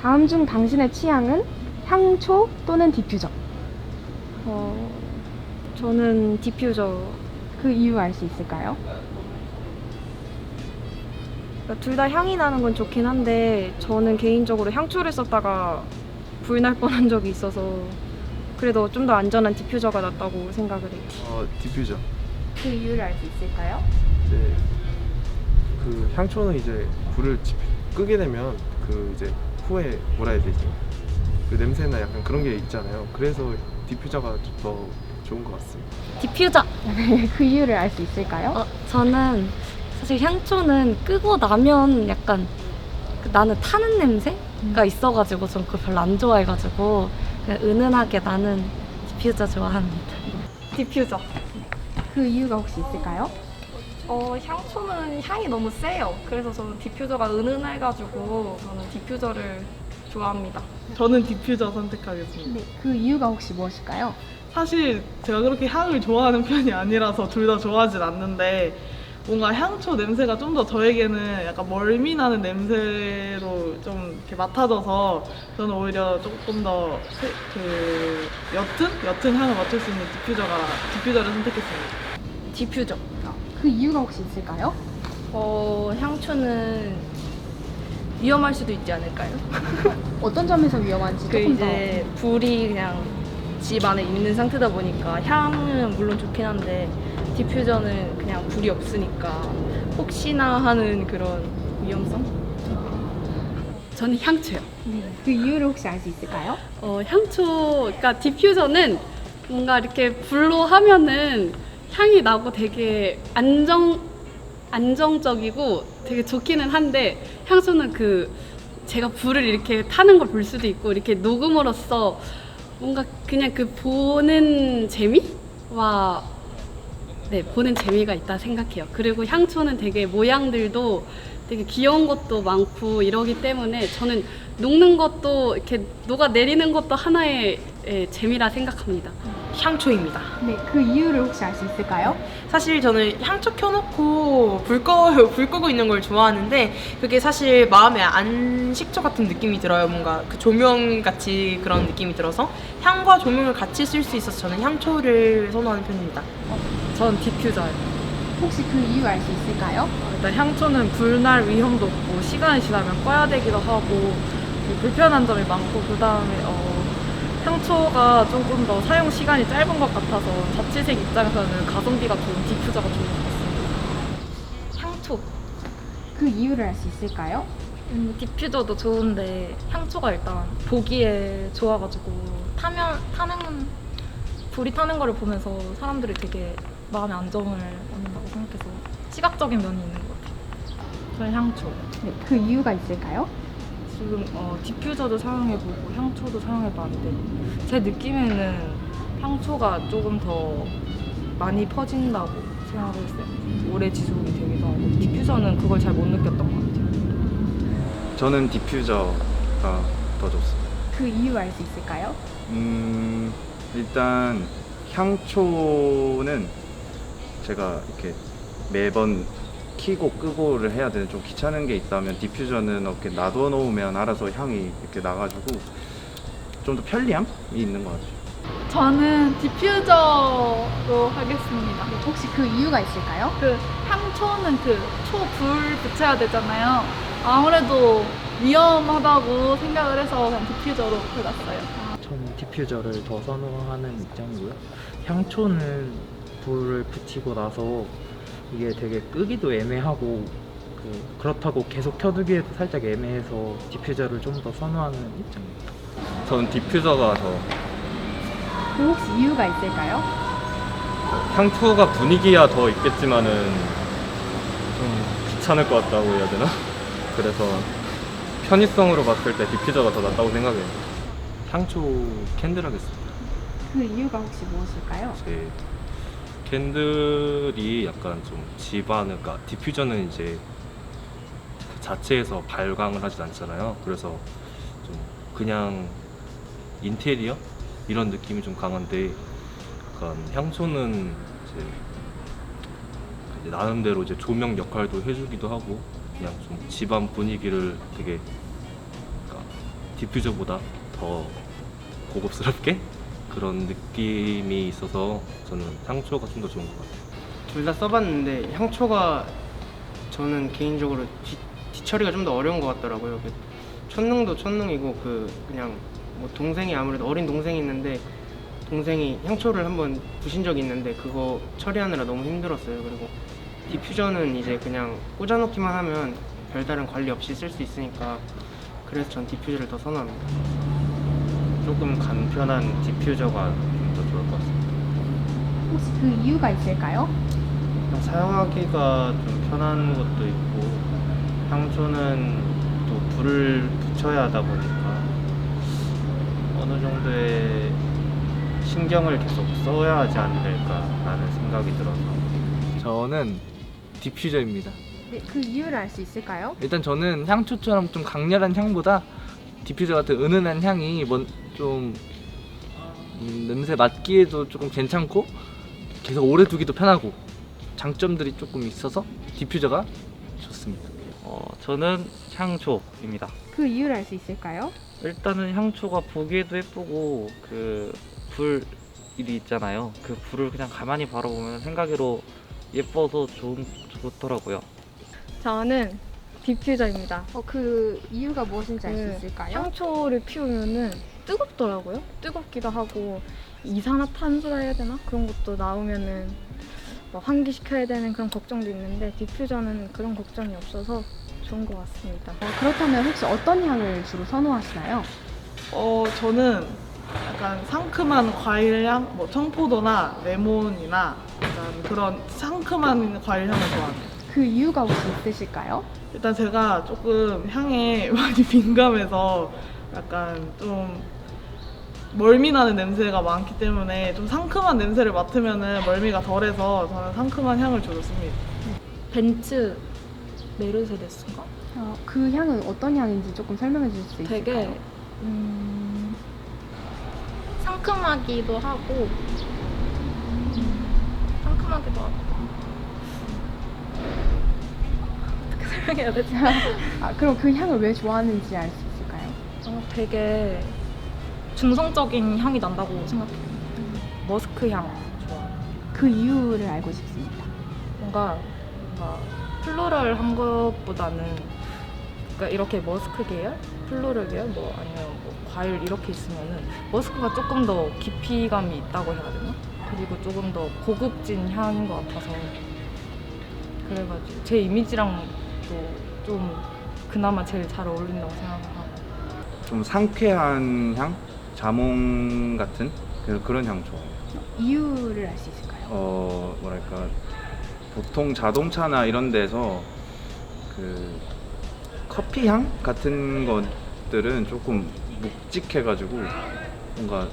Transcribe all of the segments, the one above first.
다음 중 당신의 취향은 향초 또는 디퓨저? 저는 디퓨저. 그 이유 알 수 있을까요? 둘 다 향이 나는 건 좋긴 한데 저는 개인적으로 향초를 썼다가 불날 뻔한 적이 있어서 그래도 좀 더 안전한 디퓨저가 낫다고 생각을 해요. 디퓨저. 그 이유를 알 수 있을까요? 이제 그 향초는 이제 불을 끄게 되면 그 이제 후에 뭐라 해야 되지? 그 냄새나 약간 그런 게 있잖아요. 그래서 디퓨저가 좀 더 좋은 것 같습니다. 디퓨저! 네, 그 이유를 알 수 있을까요? 저는 사실 향초는 끄고 나면 약간 나는 타는 냄새가 있어가지고 전 그걸 별로 안 좋아해가지고 그냥 은은하게 나는 디퓨저 좋아합니다. 디퓨저. 그 이유가 혹시 있을까요? 향초는 향이 너무 세요. 그래서 저는 디퓨저가 은은해가지고 저는 디퓨저를 좋아합니다. 저는 디퓨저 선택하겠습니다. 네, 그 이유가 혹시 무엇일까요? 사실 제가 그렇게 향을 좋아하는 편이 아니라서 둘 다 좋아하진 않는데 뭔가 향초 냄새가 좀 더 저에게는 약간 멀미 나는 냄새로 좀 이렇게 맡아져서 저는 오히려 조금 더 옅은 향을 맡을 수 있는 디퓨저를 선택했습니다. 디퓨저. 그 이유가 혹시 있을까요? 향초는 위험할 수도 있지 않을까요? 어떤 점에서 위험한지 그 조금 더. 이제 불이 그냥 집 안에 있는 상태다 보니까 향은 물론 좋긴 한데 디퓨저는 그냥 불이 없으니까 혹시나 하는 그런 위험성? 저는 향초요. 네, 그 이유를 혹시 알 수 있을까요? 향초, 그러니까 디퓨저는 뭔가 이렇게 불로 하면은 향이 나고 되게 안정적이고 되게 좋기는 한데 향초는 제가 불을 이렇게 타는 걸 볼 수도 있고 이렇게 녹음으로써 뭔가 그냥 그 보는 재미와 보는 재미가 있다 생각해요. 그리고 향초는 되게 모양들도 되게 귀여운 것도 많고 이러기 때문에 저는 녹는 것도 이렇게 녹아내리는 것도 하나의 재미라 생각합니다. 향초입니다. 네, 그 이유를 혹시 알 수 있을까요? 사실 저는 향초 켜놓고 불 끄고 있는 걸 좋아하는데 그게 사실 마음에 안식처 같은 느낌이 들어요. 뭔가 그 조명 같이 그런 느낌이 들어서 향과 조명을 같이 쓸 수 있어서 저는 향초를 선호하는 편입니다. 전 디퓨저요. 혹시 그 이유 알 수 있을까요? 일단 향초는 불날 위험도 없고 시간이 지나면 꺼야 되기도 하고 불편한 점이 많고 그 다음에 향초가 조금 더 사용 시간이 짧은 것 같아서 자취생 입장에서는 가성비가 좋은 디퓨저가 좋은 것 같습니다. 향초. 그 이유를 알 수 있을까요? 디퓨저도 좋은데 향초가 일단 보기에 좋아가지고 불이 타는 거를 보면서 사람들이 되게 마음의 안정을 얻는다고 생각해서 시각적인 면이 있는 것 같아요. 저는 향초. 네, 그 이유가 있을까요? 지금 디퓨저도 사용해보고 향초도 사용해봤는데 제 느낌에는 향초가 조금 더 많이 퍼진다고 생각을 했어요. 오래 지속이 되기도 하고 디퓨저는 그걸 잘 못 느꼈던 것 같아요. 저는 디퓨저가 더 좋습니다. 그 이유 알 수 있을까요? 일단 향초는 제가 이렇게 매번 켜고 끄고를 해야 되는 좀 귀찮은 게 있다면 디퓨저는 이렇게 놔둬 놓으면 알아서 향이 이렇게 나가지고 좀 더 편리함이 있는 것 같아요. 저는 디퓨저로 하겠습니다. 혹시 그 이유가 있을까요? 향초는 초불 붙여야 되잖아요. 아무래도 위험하다고 생각을 해서 그냥 디퓨저로 골랐어요. 저는 디퓨저를 더 선호하는 입장이고요. 향초는 불을 붙이고 나서 이게 되게 끄기도 애매하고 그렇다고 계속 켜두기에도 살짝 애매해서 디퓨저를 좀 더 선호하는 입장입니다. 저는 디퓨저가 더 그 혹시 이유가 있을까요? 향초가 분위기야 더 있겠지만은 좀 귀찮을 것 같다고 해야 되나? 그래서 편의성으로 봤을 때 디퓨저가 더 낫다고 생각해요. 향초 캔들 하겠습니다. 그 이유가 혹시 무엇일까요? 제 캔들이 약간 좀 집안을, 그러니까 디퓨저는 이제 그 자체에서 발광을 하진 않잖아요. 그래서 좀 그냥 인테리어 이런 느낌이 좀 강한데 약간 향초는 이제 나름대로 이제 조명 역할도 해주기도 하고 그냥 좀 집안 분위기를 되게, 그러니까 디퓨저보다 더 고급스럽게 그런 느낌이 있어서 저는 향초가 좀 더 좋은 것 같아요. 둘 다 써봤는데 향초가 저는 개인적으로 뒤처리가 좀 더 어려운 것 같더라고요. 첫능도 첫능이고 그냥 뭐 동생이 아무래도 어린 동생이 있는데 동생이 향초를 한번 부신 적이 있는데 그거 처리하느라 너무 힘들었어요. 그리고 디퓨저는 이제 그냥 꽂아놓기만 하면 별다른 관리 없이 쓸 수 있으니까 그래서 전 디퓨저를 더 선호합니다. 조금 간편한 디퓨저가 좀 더 좋을 것 같습니다. 혹시 그 이유가 있을까요? 그냥 사용하기가 좀 편한 것도 있고 향초는 또 불을 붙여야 하다 보니까 어느 정도의 신경을 계속 써야 하지 않을까라는 생각이 들어서 저는 디퓨저입니다. 네, 그 이유를 알 수 있을까요? 일단 저는 향초처럼 좀 강렬한 향보다 디퓨저 같은 은은한 향이 좀 냄새 맡기에도 조금 괜찮고 계속 오래 두기도 편하고 장점들이 조금 있어서 디퓨저가 좋습니다. 저는 향초입니다. 그 이유를 알 수 있을까요? 일단은 향초가 보기에도 예쁘고 그 불이 있잖아요. 그 불을 그냥 가만히 바라보면 생각으로 예뻐서 좋더라고요. 저는 디퓨저입니다. 그 이유가 무엇인지 알 수 그 있을까요? 향초를 피우면은 뜨겁더라고요. 뜨겁기도 하고 이산화탄소라 해야 되나? 그런 것도 나오면은 뭐 환기시켜야 되는 그런 걱정도 있는데 디퓨저는 그런 걱정이 없어서 좋은 것 같습니다. 그렇다면 혹시 어떤 향을 주로 선호하시나요? 저는 약간 상큼한 과일 향, 뭐 청포도나 레몬이나 약간 그런 상큼한 과일 향을 좋아합니다. 그 이유가 혹시 있으실까요? 일단 제가 조금 향에 많이 민감해서 약간 좀 멀미 나는 냄새가 많기 때문에 좀 상큼한 냄새를 맡으면은 멀미가 덜해서 저는 상큼한 향을 주로 씁니다. 벤츠 메르세데스인가? 그 향은 어떤 향인지 조금 설명해 주실 수 있을까요? 되게 상큼하기도 하고 상큼하기도 하고 어떻게 설명해야 되지? 그럼 그 향을 왜 좋아하는지 알 수 있을까요? 되게 중성적인 향이 난다고 생각해요. 머스크 향 좋아해요. 그 이유를 알고 싶습니다. 뭔가 플로럴한 것보다는 그러니까 이렇게 머스크 계열, 플로럴 계열, 뭐 아니면 뭐 과일 이렇게 있으면은 머스크가 조금 더 깊이감이 있다고 해야 되나? 그리고 조금 더 고급진 향인 것 같아서 그래가지고 제 이미지랑도 좀 그나마 제일 잘 어울린다고 생각을 하고. 좀 상쾌한 향? 자몽 같은 그런 향 좋아해요. 이유를 알 수 있을까요? 뭐랄까 보통 자동차나 이런 데서 그 커피 향 같은 것들은 조금 묵직해가지고 뭔가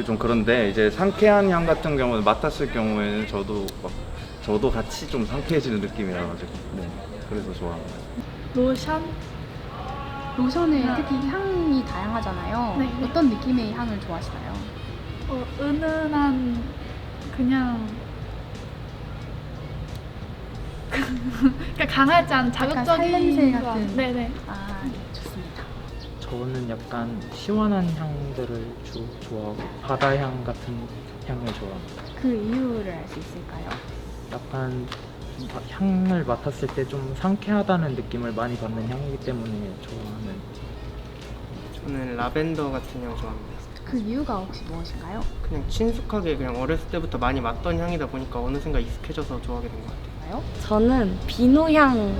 좀 그런데 이제 상쾌한 향 같은 경우는 맡았을 경우에는 저도 같이 좀 상쾌해지는 느낌이라가지고 네, 그래서 좋아합니다. 로션에 특히 향이 다양하잖아요. 네. 어떤 느낌의 향을 좋아하시나요? 은은한 그냥 강하지 않은 자극적인 살냄새 거. 같은. 네네. 좋습니다. 저는 약간 시원한 향들을 좋아하고 바다향 같은 향을 좋아합니다. 그 이유를 알 수 있을까요? 약간 향을 맡았을 때 좀 상쾌하다는 느낌을 많이 받는 향이기 때문에 좋아하는. 저는 라벤더 같은 향 좋아합니다. 그 이유가 혹시 무엇인가요? 그냥 친숙하게 그냥 어렸을 때부터 많이 맡던 향이다 보니까 어느샌가 익숙해져서 좋아하게 된 것 같아요. 저는 비누향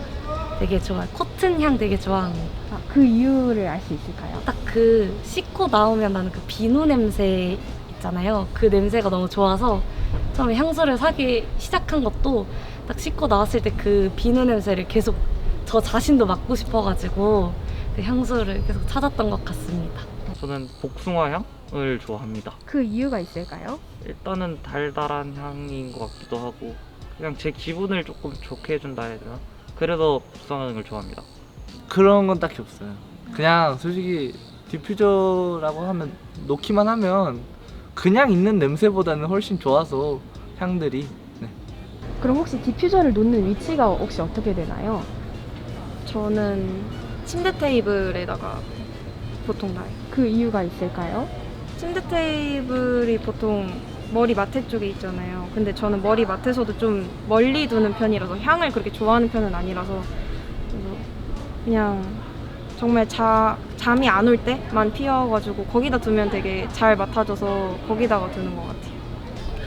되게 좋아해요. 코튼 향 되게 좋아합니다. 그 이유를 알 수 있을까요? 딱 그 씻고 나오면 나는 그 비누 냄새 있잖아요. 그 냄새가 너무 좋아서 처음에 향수를 사기 시작한 것도 딱 씻고 나왔을 때 그 비누 냄새를 계속 저 자신도 맡고 싶어가지고 그 향수를 계속 찾았던 것 같습니다. 저는 복숭아향을 좋아합니다. 그 이유가 있을까요? 일단은 달달한 향인 것 같기도 하고 그냥 제 기분을 조금 좋게 해준다 해야 되나? 그래서 복숭아향을 좋아합니다. 그런 건 딱히 없어요. 그냥 솔직히 디퓨저라고 하면 놓기만 하면 그냥 있는 냄새보다는 훨씬 좋아서 향들이. 네. 그럼 혹시 디퓨저를 놓는 위치가 혹시 어떻게 되나요? 저는 침대 테이블에다가 보통 놔요. 그 이유가 있을까요? 침대 테이블이 보통 머리 맡에 쪽에 있잖아요. 근데 저는 머리 맡에서도 좀 멀리 두는 편이라서 향을 그렇게 좋아하는 편은 아니라서 그래서 그냥 정말 잠이 안 올 때만 피워가지고 거기다 두면 되게 잘 맡아져서 거기다가 두는 것 같아요.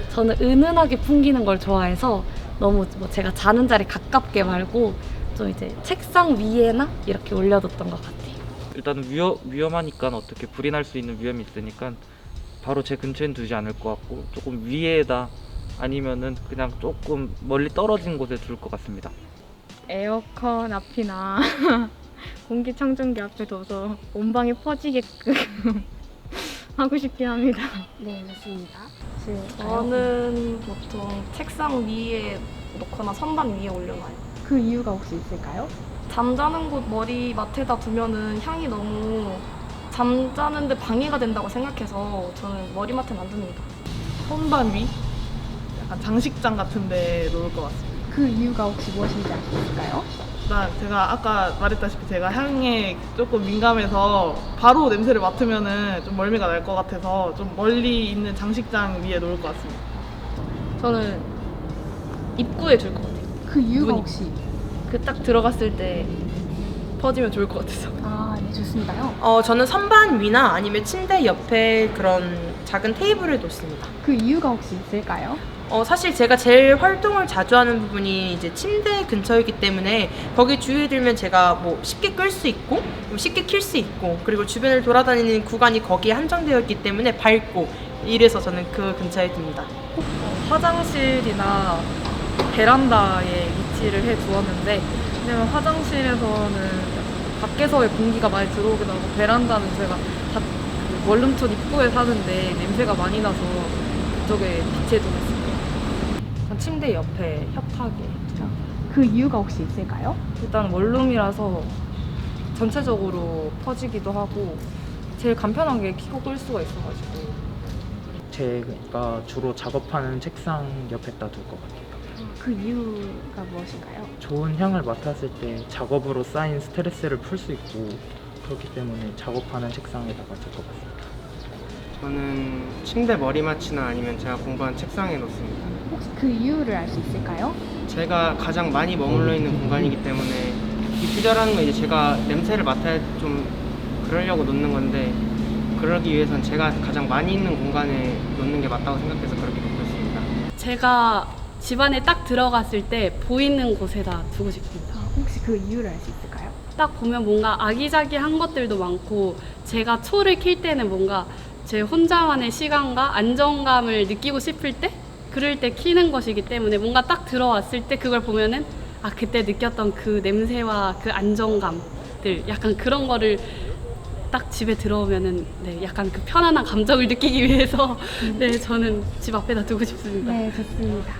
저는 은은하게 풍기는 걸 좋아해서 너무 뭐 제가 자는 자리 가깝게 말고 좀 이제 책상 위에나 이렇게 올려뒀던 것 같아요. 일단은 위험하니까 어떻게 불이 날 수 있는 위험이 있으니까 바로 제 근처엔 두지 않을 것 같고 조금 위에다 아니면은 그냥 조금 멀리 떨어진 곳에 둘 것 같습니다. 에어컨 앞이나 공기청정기 앞에 둬서 온방에 퍼지게끔 하고 싶긴 합니다. 네, 좋습니다. 저는 보통 책상 위에 놓거나 선반 위에 올려놔요. 그 이유가 혹시 있을까요? 잠자는 곳 머리맡에다 두면은 향이 너무 잠자는데 방해가 된다고 생각해서 저는 머리맡에는 안 둡니다. 선반 위? 약간 장식장 같은 데 놓을 것 같습니다. 그 이유가 혹시 무엇인지 알 수 있을까요? 제가 아까 말했다시피 제가 향에 조금 민감해서 바로 냄새를 맡으면은 좀 멀미가 날 것 같아서 좀 멀리 있는 장식장 위에 놓을 것 같습니다. 저는 입구에 둘 것 같아요. 그 이유가 문이. 혹시? 그 딱 들어갔을 때 퍼지면 좋을 것 같아서. 아, 네, 좋습니다요. 저는 선반 위나 아니면 침대 옆에 그런 작은 테이블을 놓습니다. 그 이유가 혹시 있을까요? 사실 제가 제일 활동을 자주 하는 부분이 이제 침대 근처이기 때문에 거기 주위에 들면 제가 뭐 쉽게 끌 수 있고 쉽게 킬 수 있고 그리고 주변을 돌아다니는 구간이 거기에 한정되어 있기 때문에 밝고 이래서 저는 그 근처에 둡니다. 화장실이나 베란다에 위치를 해 두었는데 왜냐면 화장실에서는 밖에서의 공기가 많이 들어오기도 하고 베란다는 제가 그 원룸촌 입구에 사는데 냄새가 많이 나서 그쪽에 비치해 두겠습니다. 침대 옆에 협탁에 그 이유가 혹시 있을까요? 일단 원룸이라서 전체적으로 퍼지기도 하고 제일 간편하게 켜고 끌 수가 있어가지고 제가 주로 작업하는 책상 옆에다 둘 것 같아요. 그 이유가 무엇인가요? 좋은 향을 맡았을 때 작업으로 쌓인 스트레스를 풀 수 있고 그렇기 때문에 작업하는 책상에다가 둘 것 같습니다. 저는 침대 머리맡이나 아니면 제가 공부한 책상에 놓습니다. 혹시 그 이유를 알 수 있을까요? 제가 가장 많이 머물러 있는 공간이기 때문에 디퓨저라는 건 이제 제가 냄새를 맡아야 좀 그러려고 놓는 건데 그러기 위해선 제가 가장 많이 있는 공간에 놓는 게 맞다고 생각해서 그렇게 놓고 있습니다. 제가 집안에 딱 들어갔을 때 보이는 곳에다 두고 싶습니다. 혹시 그 이유를 알 수 있을까요? 딱 보면 뭔가 아기자기한 것들도 많고 제가 초를 킬 때는 뭔가 제 혼자만의 시간과 안정감을 느끼고 싶을 때 그럴 때 키는 것이기 때문에 뭔가 딱 들어왔을 때 그걸 보면은 아 그때 느꼈던 그 냄새와 그 안정감들 약간 그런 거를 딱 집에 들어오면은 네 약간 그 편안한 감정을 느끼기 위해서 네 저는 집 앞에다 두고 싶습니다. 네, 좋습니다.